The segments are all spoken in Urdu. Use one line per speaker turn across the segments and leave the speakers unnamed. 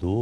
2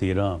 13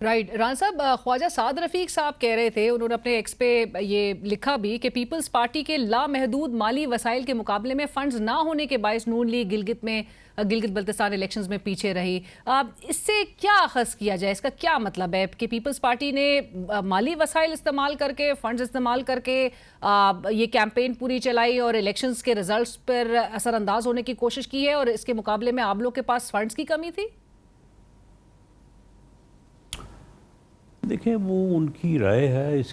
رائٹ ران صاحب، خواجہ سعد رفیق صاحب کہہ رہے تھے، انہوں نے اپنے ایکس پہ یہ لکھا بھی کہ پیپلز پارٹی کے لامحدود مالی وسائل کے مقابلے میں فنڈز نہ ہونے کے باعث نون لیگ گلگت بلتستان الیکشنز میں پیچھے رہی. اس سے کیا اخذ کیا جائے؟ اس کا کیا مطلب ہے کہ پیپلز پارٹی نے مالی وسائل استعمال کر کے، فنڈز استعمال کر کے یہ کیمپین پوری چلائی اور الیکشنز کے رزلٹس پر اثر انداز ہونے کی کوشش کی ہے، اور اس کے مقابلے میں آپ لوگ کے پاس فنڈز کی کمی تھی؟
دیکھیں، وہ ان کی رائے ہے، اس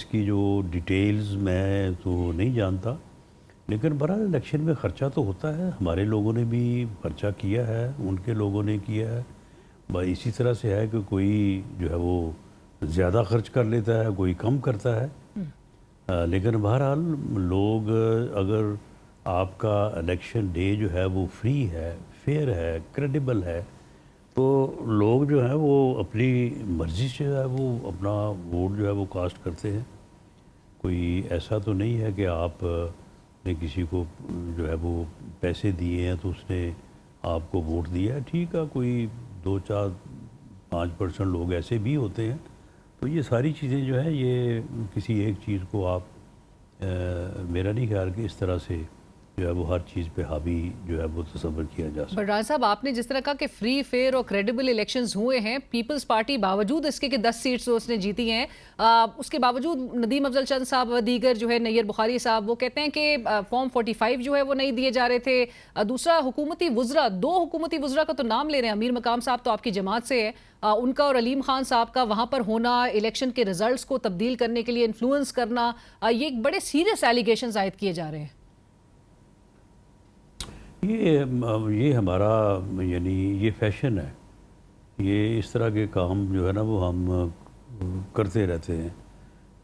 کی جو ڈیٹیلز میں تو نہیں جانتا، لیکن برحال الیکشن میں خرچہ تو ہوتا ہے. ہمارے لوگوں نے بھی خرچہ کیا ہے، ان کے لوگوں نے کیا ہے. اسی طرح سے ہے کہ کوئی جو ہے وہ زیادہ خرچ کر لیتا ہے، کوئی کم کرتا ہے. لیکن بہرحال لوگ، اگر آپ کا الیکشن ڈے جو ہے وہ فری ہے، فیئر ہے، کریڈیبل ہے، تو لوگ جو ہیں وہ اپنی مرضی سے جو ہے وہ اپنا ووٹ جو ہے وہ کاسٹ کرتے ہیں. کوئی ایسا تو نہیں ہے کہ آپ نے کسی کو جو ہے وہ پیسے دیے ہیں تو اس نے آپ کو ووٹ دیا ہے. ٹھیک ہے، کوئی 2-4-5% لوگ ایسے بھی ہوتے ہیں. تو یہ ساری چیزیں جو ہیں، یہ کسی ایک چیز کو آپ میرا نہیں خیال کہ اس طرح سے جو ہے وہ ہر چیز پہ حاوی جو ہے وہ تصور کیا جا سکتا.
بران صاحب، آپ نے جس طرح کہا کہ فری، فیئر اور کریڈیبل الیکشنز ہوئے ہیں، پیپلز پارٹی باوجود اس کے کہ 10 سیٹس اس نے جیتی ہیں، اس کے باوجود ندیم افضل چند صاحب و دیگر جو ہے، نیر بخاری صاحب، وہ کہتے ہیں کہ فارم 45 جو ہے وہ نہیں دیے جا رہے تھے. دوسرا، حکومتی وزراء، 2 حکومتی وزراء کا تو نام لے رہے ہیں. امیر مقام صاحب تو آپ کی جماعت سے ہے، ان کا اور علیم خان صاحب کا وہاں پر ہونا، الیکشن کے ریزلٹس کو تبدیل کرنے کے لیے انفلوئنس کرنا، یہ ایک بڑے سیریس ایلیگیشنز عائد کیے جا رہے ہیں.
یہ ہمارا یعنی یہ فیشن ہے. یہ اس طرح کے کام جو ہے نا وہ ہم کرتے رہتے ہیں.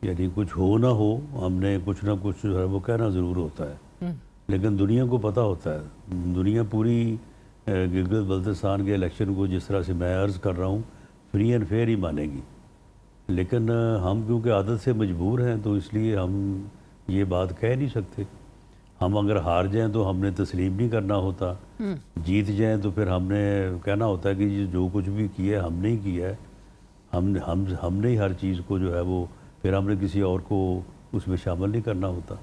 یعنی کچھ ہو نہ ہو، ہم نے کچھ نہ کچھ جو ہے وہ کہنا ضرور ہوتا ہے. لیکن دنیا کو پتہ ہوتا ہے، دنیا پوری گلگت بلتستان کے الیکشن کو جس طرح سے میں عرض کر رہا ہوں فری اینڈ فیئر ہی مانے گی. لیکن ہم کیونکہ عادت سے مجبور ہیں تو اس لیے ہم یہ بات کہہ نہیں سکتے. ہم اگر ہار جائیں تو ہم نے تسلیم نہیں کرنا ہوتا، جیت جائیں تو پھر ہم نے کہنا ہوتا ہے کہ جو کچھ بھی کیا ہے ہم نے ہی کیا ہے، ہم نے ہی ہر چیز کو جو ہے وہ، پھر ہم نے کسی اور کو اس میں شامل نہیں کرنا ہوتا.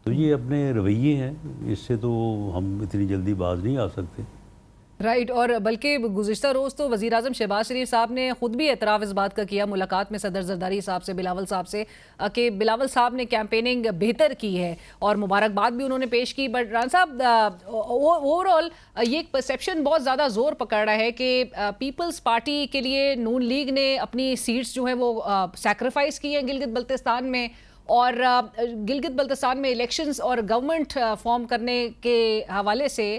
تو یہ اپنے رویے ہیں، اس سے تو ہم اتنی جلدی باز نہیں آ سکتے.
رائٹ. اور بلکہ گزشتہ روز تو وزیر اعظم شہباز شریف صاحب نے خود بھی اعتراف اس بات کا کیا ملاقات میں صدر زرداری صاحب سے، بلاول صاحب سے، کہ بلاول صاحب نے کیمپیننگ بہتر کی ہے اور مبارکباد بھی انہوں نے پیش کی. بٹ ران صاحب، اوور آل یہ ایک پرسیپشن بہت زیادہ زور پکڑ رہا ہے کہ پیپلز پارٹی کے لیے نون لیگ نے اپنی سیٹس جو ہیں وہ سیکریفائز کی ہیں گلگت بلتستان میں، اور گلگت بلتستان میں الیکشنز اور گورنمنٹ فارم کرنے کے حوالے سے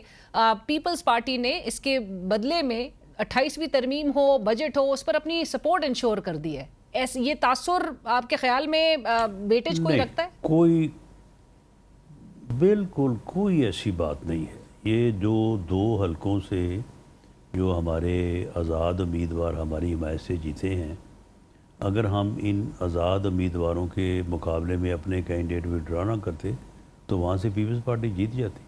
پیپلز پارٹی نے اس کے بدلے میں 28ویں ترمیم ہو، بجٹ ہو، اس پر اپنی سپورٹ انشور کر دی ہے. یہ تاثر آپ کے خیال میں ویٹیج کوئی رکھتا ہے؟
کوئی بالکل کوئی ایسی بات نہیں ہے. یہ جو 2 حلقوں سے جو ہمارے آزاد امیدوار ہماری حمایت سے جیتے ہیں، اگر ہم ان آزاد امیدواروں کے مقابلے میں اپنے کینڈیڈیٹ وڈرا نہ کرتے تو وہاں سے پیپلز پارٹی جیت جاتی.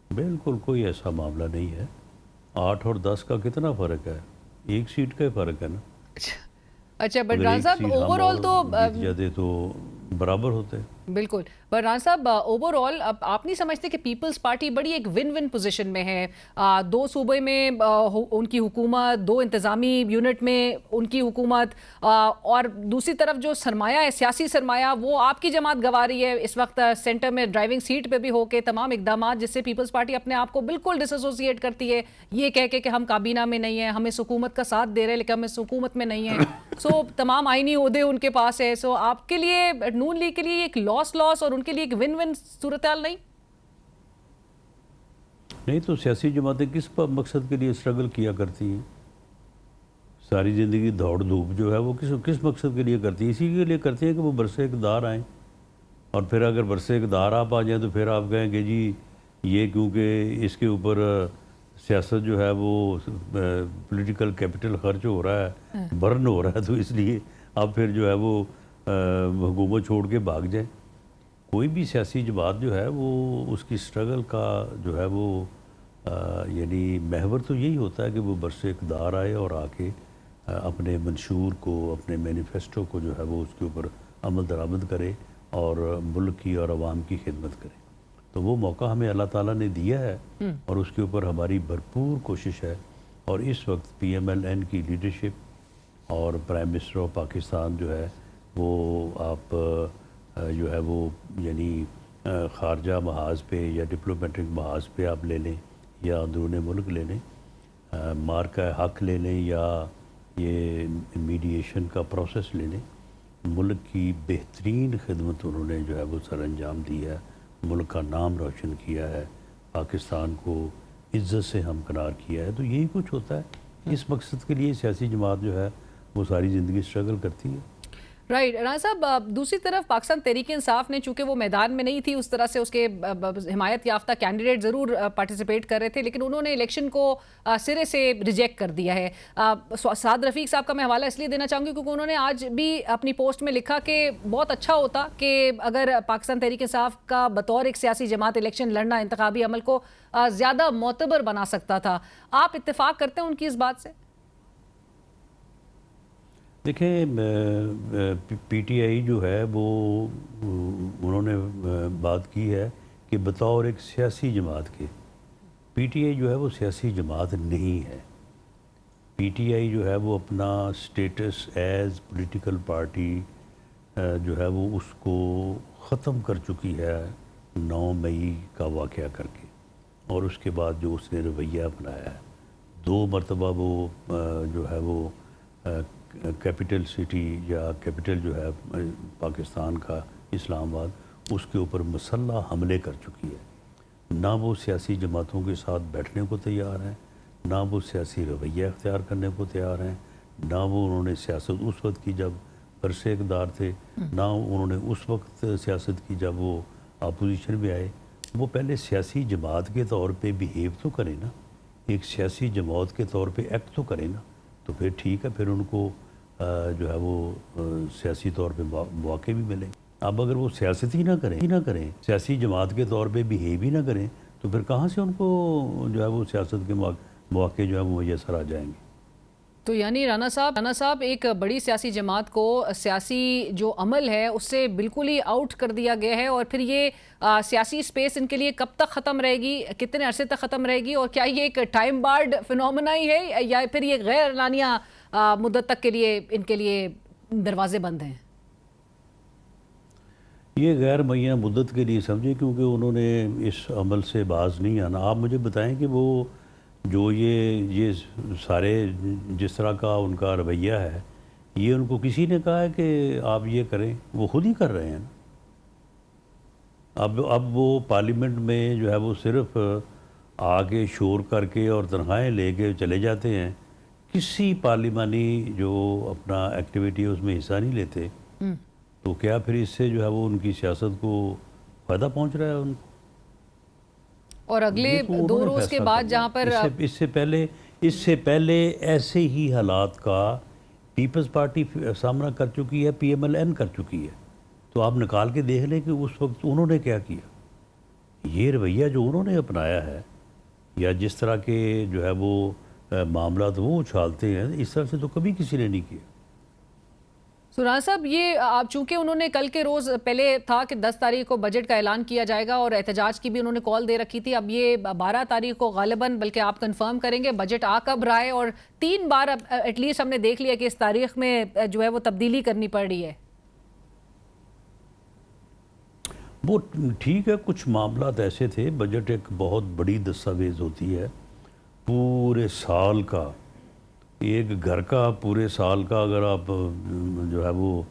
بالکل کوئی ایسا معاملہ نہیں ہے. 8 اور 10 کا کتنا فرق ہے؟ 1 سیٹ کا ہی فرق ہے نا.
اچھا، بٹ ران صاحب اوور آل تو
جیت جاتے تو برابر ہوتے.
بالکل. پر ران صاحب، اوور آل آپ نہیں سمجھتے کہ پیپلز پارٹی بڑی ایک ون ون پوزیشن میں ہے؟ 2 صوبے میں ان کی حکومت، 2 انتظامی یونٹ میں ان کی حکومت، اور دوسری طرف جو سرمایہ ہے، سیاسی سرمایہ، وہ آپ کی جماعت گوا رہی ہے اس وقت سینٹر میں ڈرائیونگ سیٹ پہ بھی ہو کے تمام اقدامات، جس سے پیپلز پارٹی اپنے آپ کو بالکل ڈس ایسوسیٹ کرتی ہے، یہ کہہ کے کہ ہم کابینہ میں نہیں ہیں، ہم اس حکومت کا ساتھ دے رہے ہیں لیکن ہم اس حکومت میں نہیں ہیں. سو تمام آئینی عہدے ان کے پاس ہے. سو آپ کے لیے، نون لیگ کے لیے ایک لاس اور ان کے لیے ایک ون ون صورتحال نہیں
تو سیاسی جماعتیں کس مقصد کے لیے اسٹرگل کیا کرتی ہیں؟ ساری زندگی دوڑ دھوپ جو ہے وہ کس مقصد کے لیے کرتی ہیں؟ اسی کے لیے کرتی ہیں کہ وہ برسے اقتدار آئیں، اور پھر اگر برسے اقتدار آپ آ جائیں تو پھر آپ کہیں کہ جی یہ کیونکہ اس کے اوپر سیاست جو ہے وہ پولیٹیکل کیپٹل خرچ ہو رہا ہے، برن ہو رہا ہے، تو اس لیے آپ پھر جو ہے وہ حکومت چھوڑ کے بھاگ جائیں. کوئی بھی سیاسی جماعت جو ہے وہ اس کی سٹرگل کا جو ہے وہ یعنی محور تو یہی ہوتا ہے کہ وہ برس اقتدار آئے اور آ کے اپنے منشور کو، اپنے مینیفیسٹو کو جو ہے وہ اس کے اوپر عمل درآمد کرے اور ملک کی اور عوام کی خدمت کرے. تو وہ موقع ہمیں اللہ تعالیٰ نے دیا ہے اور اس کے اوپر ہماری بھرپور کوشش ہے. اور اس وقت پی ایم ایل این کی لیڈرشپ اور پرائم منسٹر آف پاکستان جو ہے وہ آپ جو ہے وہ یعنی خارجہ محاذ پہ یا ڈپلومیٹک محاذ پہ آپ لے لیں یا اندرون ملک لے لیں، مارکہ حق لے لیں یا یہ میڈییشن کا پروسیس لے لیں، ملک کی بہترین خدمت انہوں نے جو ہے وہ سر انجام دی ہے. ملک کا نام روشن کیا ہے، پاکستان کو عزت سے ہمکنار کیا ہے. تو یہی کچھ ہوتا ہے. اس مقصد کے لیے سیاسی جماعت جو ہے وہ ساری زندگی اسٹرگل کرتی ہے.
رائٹ. رانا صاحب، دوسری طرف پاکستان تحریک انصاف نے، چونکہ وہ میدان میں نہیں تھی اس طرح سے، اس کے حمایت یافتہ کینڈیڈیٹ ضرور پارٹیسپیٹ کر رہے تھے، لیکن انہوں نے الیکشن کو سرے سے ریجیکٹ کر دیا ہے. سعد رفیق صاحب کا میں حوالہ اس لیے دینا چاہوں گی کیونکہ انہوں نے آج بھی اپنی پوسٹ میں لکھا کہ بہت اچھا ہوتا کہ اگر پاکستان تحریک انصاف کا بطور ایک سیاسی جماعت الیکشن لڑنا انتخابی عمل کو زیادہ معتبر بنا سکتا تھا. آپ اتفاق کرتے ہیں ان کی اس بات سے؟
دیکھیں، پی ٹی آئی جو ہے وہ انہوں نے بات کی ہے کہ بطور ایک سیاسی جماعت کے، پی ٹی آئی جو ہے وہ سیاسی جماعت نہیں ہے. پی ٹی آئی جو ہے وہ اپنا سٹیٹس ایز پولیٹیکل پارٹی جو ہے وہ اس کو ختم کر چکی ہے 9 مئی کا واقعہ کر کے، اور اس کے بعد جو اس نے رویہ اپنایا ہے. 2 مرتبہ وہ جو ہے وہ کیپٹل سٹی یا کیپٹل جو ہے پاکستان کا اسلام آباد، اس کے اوپر مسلح حملے کر چکی ہے. نہ وہ سیاسی جماعتوں کے ساتھ بیٹھنے کو تیار ہیں، نہ وہ سیاسی رویہ اختیار کرنے کو تیار ہیں، نہ وہ انہوں نے سیاست اس وقت کی جب برس اقتدار تھے، نہ انہوں نے اس وقت سیاست کی جب وہ اپوزیشن میں آئے. وہ پہلے سیاسی جماعت کے طور پہ بیہیو تو کریں نا، ایک سیاسی جماعت کے طور پہ ایکٹ تو کریں نا، تو پھر ٹھیک ہے، پھر ان کو جو ہے وہ سیاسی طور پہ مواقع بھی ملیں. اب اگر وہ سیاست ہی نہ کریں، سیاسی جماعت کے طور پہ بیہیو ہی نہ کریں، تو پھر کہاں سے ان کو جو ہے وہ سیاست کے مواقع جو ہے وہ میسر آ جائیں گے.
تو یعنی رانا صاحب ایک بڑی سیاسی جماعت کو سیاسی جو عمل ہے اس سے بالکل ہی آؤٹ کر دیا گیا ہے، اور پھر یہ سیاسی اسپیس ان کے لیے کب تک ختم رہے گی، کتنے عرصے تک ختم رہے گی، اور کیا یہ ایک ٹائم بارڈ فنومنا ہی ہے یا پھر یہ غیر اعلانیہ مدت تک کے لیے ان کے لیے دروازے بند ہیں؟
یہ غیر معینہ مدت کے لیے سمجھیں، کیونکہ انہوں نے اس عمل سے باز نہیں آنا. آپ مجھے بتائیں کہ وہ جو یہ سارے جس طرح کا ان کا رویہ ہے، یہ ان کو کسی نے کہا ہے کہ آپ یہ کریں؟ وہ خود ہی کر رہے ہیں. اب وہ پارلیمنٹ میں جو ہے وہ صرف آ کے شور کر کے اور تنخواہیں لے کے چلے جاتے ہیں. کسی پارلیمانی جو اپنا ایکٹیویٹی ہے اس میں حصہ نہیں لیتے. تو کیا پھر اس سے جو ہے وہ ان کی سیاست کو فائدہ پہنچ رہا ہے ان کو؟
اور اگلے 2 روز کے بعد جہاں پر
اس سے پہلے ایسے ہی حالات کا پیپلز پارٹی سامنا کر چکی ہے، پی ایم ایل این کر چکی ہے. تو آپ نکال کے دیکھ لیں کہ اس وقت انہوں نے کیا کیا. یہ رویہ جو انہوں نے اپنایا ہے یا جس طرح کے جو ہے وہ معاملات وہ اچھالتے ہیں، اس طرح سے تو کبھی کسی نے نہیں کیا.
رانا صاحب، یہ آپ چونکہ انہوں نے کل کے روز پہلے تھا کہ 10 تاریخ کو بجٹ کا اعلان کیا جائے گا اور احتجاج کی بھی انہوں نے کال دے رکھی تھی. اب یہ 12 تاریخ کو غالباً، بلکہ آپ کنفرم کریں گے بجٹ آ کب رہا ہے؟ اور 3 بار ایٹ لیسٹ ہم نے دیکھ لیا کہ اس تاریخ میں جو ہے وہ تبدیلی کرنی پڑ رہی ہے.
وہ ٹھیک ہے، کچھ معاملات ایسے تھے. بجٹ ایک بہت بڑی دستاویز ہوتی ہے پورے سال کا. ایک گھر کا پورے سال کا اگر آپ جو ہے وہ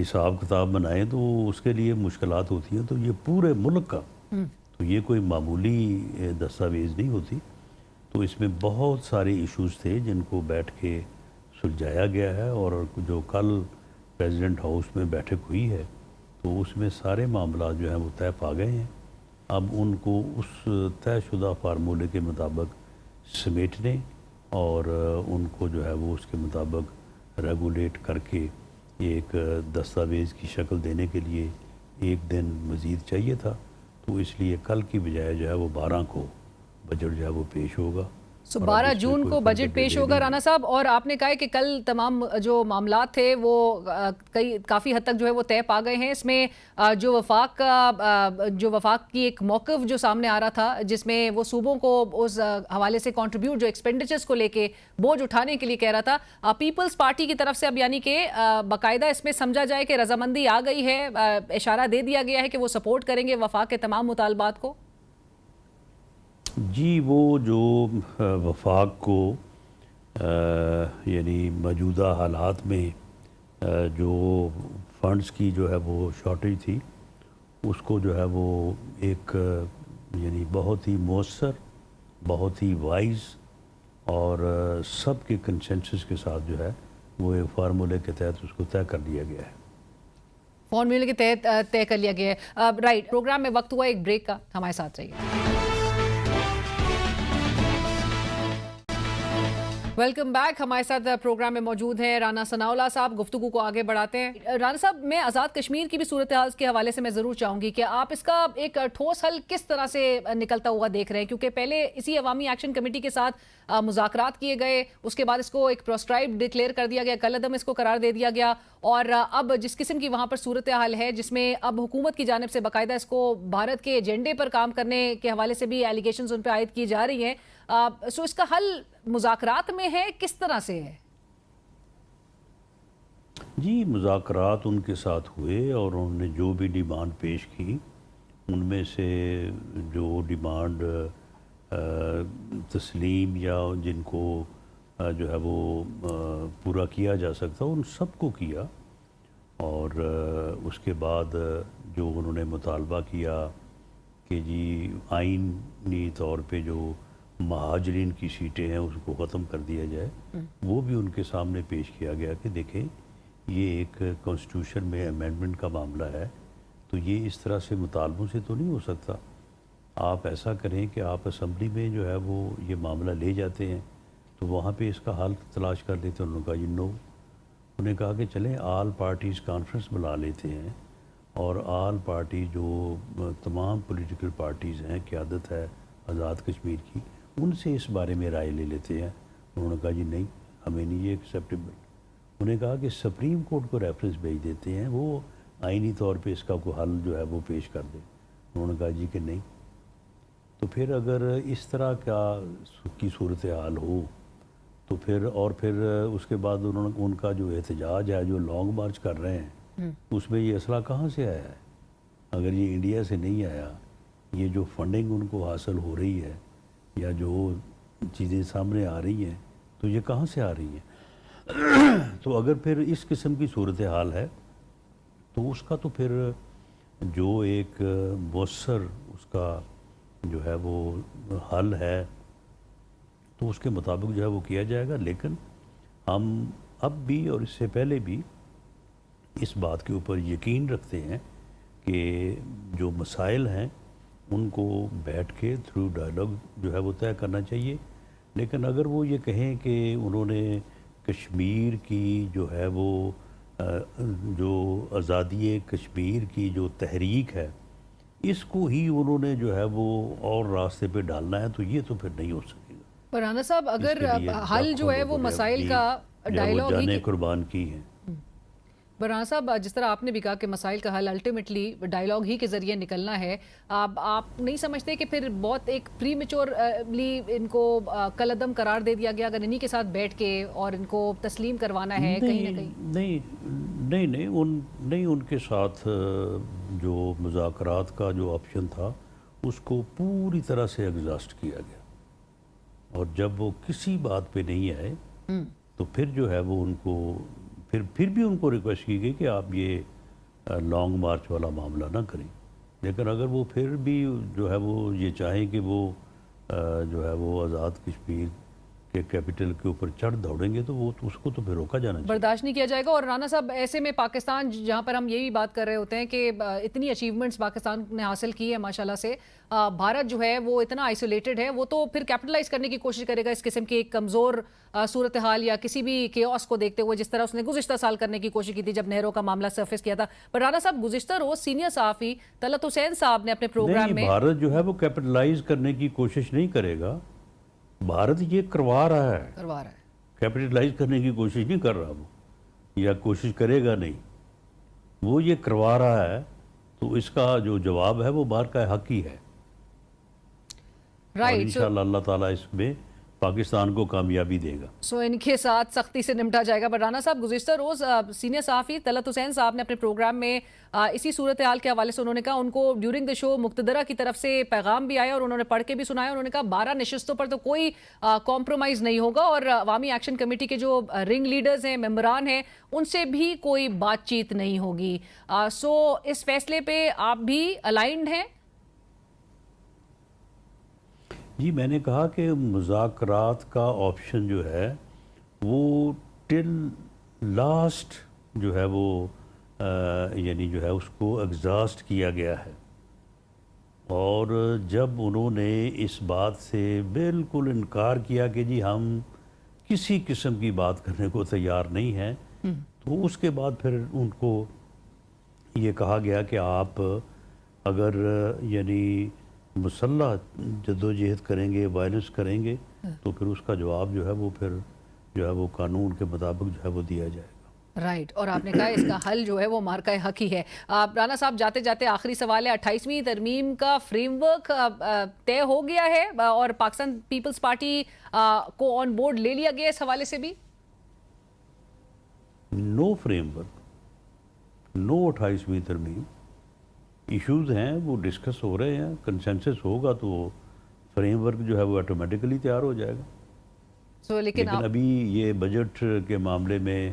حساب کتاب بنائیں تو اس کے لیے مشکلات ہوتی ہیں. تو یہ پورے ملک کا، تو یہ کوئی معمولی دستاویز نہیں ہوتی. تو اس میں بہت سارے ایشوز تھے جن کو بیٹھ کے سلجھایا گیا ہے، اور جو کل پریزیڈنٹ ہاؤس میں بیٹھک ہوئی ہے تو اس میں سارے معاملات جو ہیں وہ طے پا گئے ہیں. اب ان کو اس طے شدہ فارمولے کے مطابق سمیٹنے اور ان کو جو ہے وہ اس کے مطابق ریگولیٹ کر کے ایک دستاویز کی شکل دینے کے لیے 1 دن مزید چاہیے تھا. تو اس لیے کل کی بجائے جو ہے وہ 12 کو بجٹ جو ہے وہ پیش ہوگا.
12 جون کو بجٹ پیش ہوگا رانا صاحب. اور آپ نے کہا ہے کہ کل تمام جو معاملات تھے وہ کافی حد تک جو ہے وہ طے پا گئے ہیں. اس میں جو وفاق کی ایک موقف جو سامنے آ رہا تھا جس میں وہ صوبوں کو اس حوالے سے کنٹریبیوٹ جو ایکسپینڈیچرز کو لے کے بوجھ اٹھانے کے لیے کہہ رہا تھا, پیپلز پارٹی کی طرف سے اب یعنی کہ باقاعدہ اس میں سمجھا جائے کہ رضامندی آ گئی ہے, اشارہ دے دیا گیا ہے کہ وہ سپورٹ کریں گے وفاق کے تمام مطالبات کو.
جی, وہ جو وفاق کو یعنی موجودہ حالات میں جو فنڈز کی جو ہے وہ شارٹیج تھی, اس کو جو ہے وہ ایک یعنی بہت ہی مؤثر, بہت ہی وائز اور سب کے کنسنسس کے ساتھ جو ہے وہ ایک فارمولے کے تحت اس کو طے کر لیا گیا ہے.
فارمولے کے تحت طے کر لیا گیا ہے. رائٹ, پروگرام میں وقت ہوا ایک بریک کا, ہمارے ساتھ رہیے. Welcome back. ہمارے ساتھ پروگرام میں موجود ہیں رانا ثناءاللہ صاحب. گفتگو کو آگے بڑھاتے ہیں. رانا صاحب, میں آزاد کشمیر کی بھی صورتحال کے حوالے سے میں ضرور چاہوں گی کہ آپ اس کا ایک ٹھوس حل کس طرح سے نکلتا ہوا دیکھ رہے ہیں, کیونکہ پہلے اسی عوامی ایکشن کمیٹی کے ساتھ مذاکرات کیے گئے, اس کے بعد اس کو ایک پروسکرائب ڈکلیئر کر دیا گیا, کل عدم اس کو قرار دے دیا گیا, اور اب جس قسم کی وہاں پر صورتحال ہے جس میں اب حکومت کی جانب سے باقاعدہ اس کو بھارت کے ایجنڈے پر کام کرنے کے حوالے سے بھی ایلیگیشنز ان پہ عائد کی جا رہی ہیں, سو اس کا حل مذاکرات میں ہے, کس طرح سے ہے؟
جی, مذاکرات ان کے ساتھ ہوئے اور انہوں نے جو بھی ڈیمانڈ پیش کی ان میں سے جو ڈیمانڈ تسلیم یا جن کو جو ہے وہ پورا کیا جا سکتا ان سب کو کیا. اور اس کے بعد جو انہوں نے مطالبہ کیا کہ جی آئینی طور پہ جو مہاجرین کی سیٹیں ہیں اس کو ختم کر دیا جائے, وہ بھی ان کے سامنے پیش کیا گیا کہ دیکھیں یہ ایک کانسٹیٹیوشن میں امینڈمنٹ کا معاملہ ہے, تو یہ اس طرح سے مطالبوں سے تو نہیں ہو سکتا. آپ ایسا کریں کہ آپ اسمبلی میں جو ہے وہ یہ معاملہ لے جاتے ہیں تو وہاں پہ اس کا حل تلاش کر لیتے ہیں. انہوں نے کہا یہ نو. انہوں نے کہا کہ چلیں آل پارٹیز کانفرنس بلا لیتے ہیں اور آل پارٹی جو تمام پولیٹیکل پارٹیز ہیں, قیادت ہے آزاد کشمیر کی, ان سے اس بارے میں رائے لے لیتے ہیں. انہوں نے کہا جی نہیں, ہمیں نہیں یہ ایکسیپٹیبل. انہوں نے کہا کہ سپریم کورٹ کو ریفرنس بھیج دیتے ہیں, وہ آئینی طور پہ اس کا کوئی حل جو ہے وہ پیش کر دے. انہوں نے کہا جی کہ نہیں. تو پھر اگر اس طرح کی صورتحال ہو تو پھر اس کے بعد ان کا جو احتجاج ہے, جو لانگ مارچ کر رہے ہیں, اس میں یہ اسلحہ کہاں سے آیا ہے؟ اگر یہ انڈیا سے نہیں آیا, یہ جو فنڈنگ ان کو حاصل ہو رہی ہے یا جو چیزیں سامنے آ رہی ہیں تو یہ کہاں سے آ رہی ہیں؟ تو اگر پھر اس قسم کی صورتحال ہے تو اس کا تو پھر جو ایک مؤثر اس کا جو ہے وہ حل ہے تو اس کے مطابق جو ہے وہ کیا جائے گا. لیکن ہم اب بھی اور اس سے پہلے بھی اس بات کے اوپر یقین رکھتے ہیں کہ جو مسائل ہیں ان کو بیٹھ کے تھرو ڈائلاگ جو ہے وہ طے کرنا چاہیے. لیکن اگر وہ یہ کہیں کہ انہوں نے کشمیر کی جو ہے وہ جو آزادی کشمیر کی جو تحریک ہے اس کو ہی انہوں نے جو ہے وہ اور راستے پہ ڈالنا ہے, تو یہ تو پھر نہیں ہو سکے گا.
پر رانا صاحب, اگر حل جو ہے وہ مسائل کا ڈائلاگ ہی
قربان کی ہیں.
رانا صاحب, جس طرح آپ نے بھی کہا کہ مسائل کا حل الٹیمیٹلی ڈائلاگ ہی کے ذریعے نکلنا ہے, آپ نہیں سمجھتے کہ پھر بہت ایک پری میچورلی ان کو کل عدم قرار دے دیا گیا اگر انہی کے ساتھ بیٹھ کے اور ان کو تسلیم کروانا ہے کہیں نہ کہیں؟
نہیں, ان کے ساتھ جو مذاکرات کا جو آپشن تھا اس کو پوری طرح سے ایگزاسٹ کیا گیا, اور جب وہ کسی بات پہ نہیں آئے تو پھر جو ہے وہ ان کو پھر بھی ان کو ریکویسٹ کی گئی کہ آپ یہ لانگ مارچ والا معاملہ نہ کریں. لیکن اگر وہ پھر بھی جو ہے وہ یہ چاہیں کہ وہ جو ہے وہ آزاد کشمیر کہ کیپٹل کے اوپر چڑھ دوڑیں گے تو وہ اس کو تو پھر روکا جانا چاہیے.
برداشت نہیں کیا جائے گا. اور رانا صاحب ایسے میں پاکستان جہاں پر ہم یہی بات کر رہے ہوتے ہیں کہ اتنی اچیومنٹس پاکستان نے حاصل کی ہے ماشاءاللہ سے, بھارت جو ہے وہ اتنا آئسولیٹڈ ہے, وہ تو پھر کیپٹلائز کرنے کی کوشش کرے گا اس قسم کی ایک کمزور صورتحال یا کسی بھی کیوس کو دیکھتے ہوئے, جس طرح اس نے گزشتہ سال کرنے کی کوشش کی تھی جب نہروں کا معاملہ سرفیس کیا تھا. پر رانا صاحب گزشتہ روز سینئر صحافی طلعت حسین صاحب نے اپنے پروگرام میں
بھارت جو ہے وہ کیپٹلائز کرنے کی کوشش نہیں کرے گا, بھارت یہ کروا رہا ہے, کیپٹلائز کرنے کی کوشش نہیں کر رہا وہ, یا کوشش کرے گا نہیں, وہ یہ کروا رہا ہے. تو اس کا جو جواب ہے وہ بار کا حق ہی ہے, اور انشاءاللہ اللہ تعالیٰ اس میں پاکستان کو کامیابی دے گا.
سو ان کے ساتھ سختی سے نمٹا جائے گا. پر رانا صاحب گزشتہ روز سینئر صحافی طلعت حسین صاحب نے اپنے پروگرام میں اسی صورتحال کے حوالے سے انہوں نے کہا, ان کو ڈیورنگ دا شو مقتدرہ کی طرف سے پیغام بھی آیا اور انہوں نے پڑھ کے بھی سنایا. انہوں نے کہا 12 نشستوں پر تو کوئی کمپرومائز نہیں ہوگا, اور عوامی ایکشن کمیٹی کے جو رنگ لیڈرز ہیں, ممبران ہیں, ان سے بھی کوئی بات چیت نہیں ہوگی. سو اس فیصلے پہ آپ بھی الائنڈ ہیں؟
جی, میں نے کہا کہ مذاکرات کا آپشن جو ہے وہ ٹل لاسٹ جو ہے وہ یعنی جو ہے اس کو ایگزاسٹ کیا گیا ہے, اور جب انہوں نے اس بات سے بالکل انکار کیا کہ جی ہم کسی قسم کی بات کرنے کو تیار نہیں ہیں, تو اس کے بعد پھر ان کو یہ کہا گیا کہ آپ اگر یعنی مسلح جدوجہد کریں گے, وائلنس کریں گے, تو پھر اس کا جواب جو ہے وہ پھر جو ہے وہ قانون کے مطابق جو ہے وہ دیا جائے گا.
رائٹ. اور آپ نے کہا اس کا حل جو ہے وہ مارکہ حق ہی ہے. رانا صاحب جاتے جاتے آخری سوال ہے, 28ویں ترمیم کا فریم ورک طے ہو گیا ہے اور پاکستان پیپلز پارٹی کو آن بورڈ لے لیا گیا اس حوالے سے بھی؟
نو فریم ورک, نو 28ویں ترمیم. ایشوز ہیں وہ ڈسکس ہو رہے ہیں, کنسنسس ہوگا تو فریم ورک جو ہے وہ آٹومیٹکلی تیار ہو جائے گا. لیکن ابھی یہ بجٹ کے معاملے میں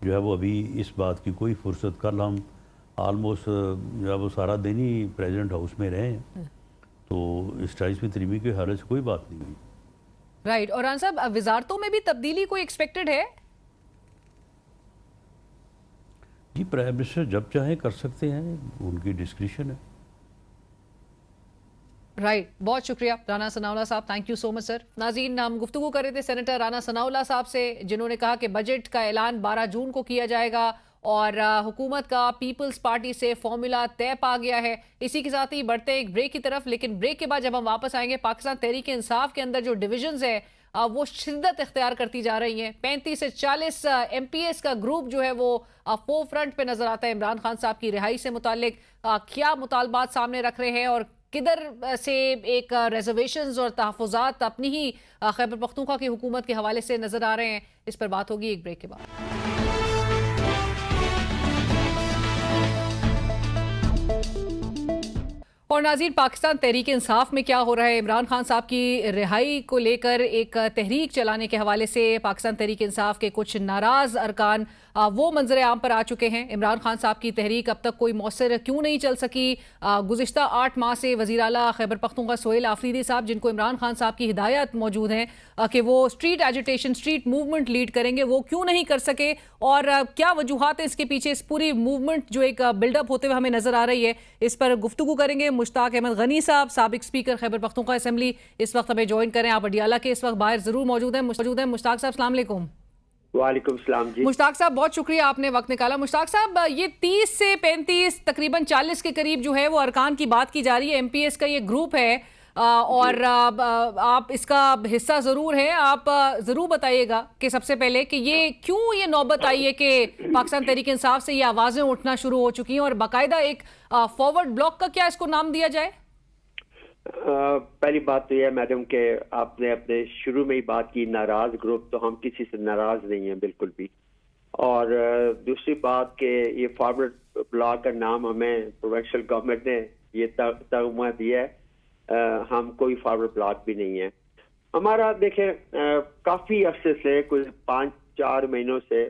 جو ہے وہ ابھی اس بات کی کوئی فرصت, کل ہم آلموسٹ جو ہے وہ سارا دن ہی پریزیڈنٹ ہاؤس میں رہے ہیں, تو اس 28ویں ترمیم کے حوالے سے کوئی بات نہیں ہوئی.
رائٹ. اور رانا صاحب وزارتوں میں بھی تبدیلی کوئی ایکسپیکٹڈ ہے؟
جی, پرائم منسٹر جب چاہیں کر سکتے ہیں, ان کی ڈسکریشن ہے.
رائٹ. بہت شکریہ رانا ثناءاللہ صاحب, تھینک یو سو مچ سر. ناظرین, ہم گفتگو کر رہے تھے سینیٹر رانا ثناءاللہ صاحب سے, جنہوں نے کہا کہ بجٹ کا اعلان 12 جون کو کیا جائے گا اور حکومت کا پیپلز پارٹی سے فارمولا طے پا گیا ہے. اسی کے ساتھ ہی بڑھتے ایک بریک کی طرف, لیکن بریک کے بعد جب ہم واپس آئیں گے, پاکستان تحریک انصاف کے اندر جو ڈویژنز ہے وہ شدت اختیار کرتی جا رہی ہیں. 35 سے 40 ایم پی ایس کا گروپ جو ہے وہ فور فرنٹ پہ نظر آتا ہے. عمران خان صاحب کی رہائی سے متعلق کیا مطالبات سامنے رکھ رہے ہیں, اور کدھر سے ایک ریزرویشنز اور تحفظات اپنی ہی خیبر پختونخوا کی حکومت کے حوالے سے نظر آ رہے ہیں. اس پر بات ہوگی ایک بریک کے بعد. اور ناظرین, پاکستان تحریک انصاف میں کیا ہو رہا ہے؟ عمران خان صاحب کی رہائی کو لے کر ایک تحریک چلانے کے حوالے سے پاکستان تحریک انصاف کے کچھ ناراض ارکان وہ منظر عام پر آ چکے ہیں. عمران خان صاحب کی تحریک اب تک کوئی مؤثر کیوں نہیں چل سکی؟ گزشتہ 8 ماہ سے وزیر اعلیٰ خیبر پختونخوا سہیل آفریدی صاحب, جن کو عمران خان صاحب کی ہدایت موجود ہیں کہ وہ street agitation, street movement lead کریں گے, وہ کیوں نہیں کر سکے, اور کیا وجوہات ہیں اس کے پیچھے؟ اس پوری موومنٹ جو ایک بلڈ اپ ہوتے ہوئے ہمیں نظر آ رہی ہے, اس پر گفتگو کریں گے. مشتاق احمد غنی صاحب, سابق اسپیکر خیبر پختونخوا اسمبلی, اس وقت ہمیں جوائن کریں. آپ اڈیالہ کے اس وقت باہر ضرور موجود ہیں. مشتاق صاحب السلام علیکم.
وعلیکم السلام. جی
مشتاق صاحب, بہت شکریہ آپ نے وقت نکالا. مشتاق صاحب, یہ 30 سے 35 تقریباً 40 کے قریب جو ہے وہ ارکان کی بات کی جا رہی ہے. ایم پی ایس کا یہ گروپ ہے اور آپ اس کا حصہ ضرور ہیں. آپ ضرور بتائیے گا کہ سب سے پہلے کہ یہ نوبت آئی ہے کہ پاکستان تحریک انصاف سے یہ آوازیں اٹھنا شروع ہو چکی ہیں, اور باقاعدہ ایک فارورڈ بلاک کا کیا اس کو نام دیا جائے؟
پہلی بات تو یہ ہے میڈم کہ آپ نے اپنے شروع میں ہی بات کی ناراض گروپ, تو ہم کسی سے ناراض نہیں ہیں بالکل بھی. اور دوسری بات کہ یہ فارورڈ بلاک کا نام ہمیں پروونشل گورنمنٹ نے یہ تغمہ دیا ہے, ہم کوئی فارورڈ بلاک بھی نہیں ہے. ہمارا دیکھیں کافی عرصے سے, کچھ 5-4 مہینوں سے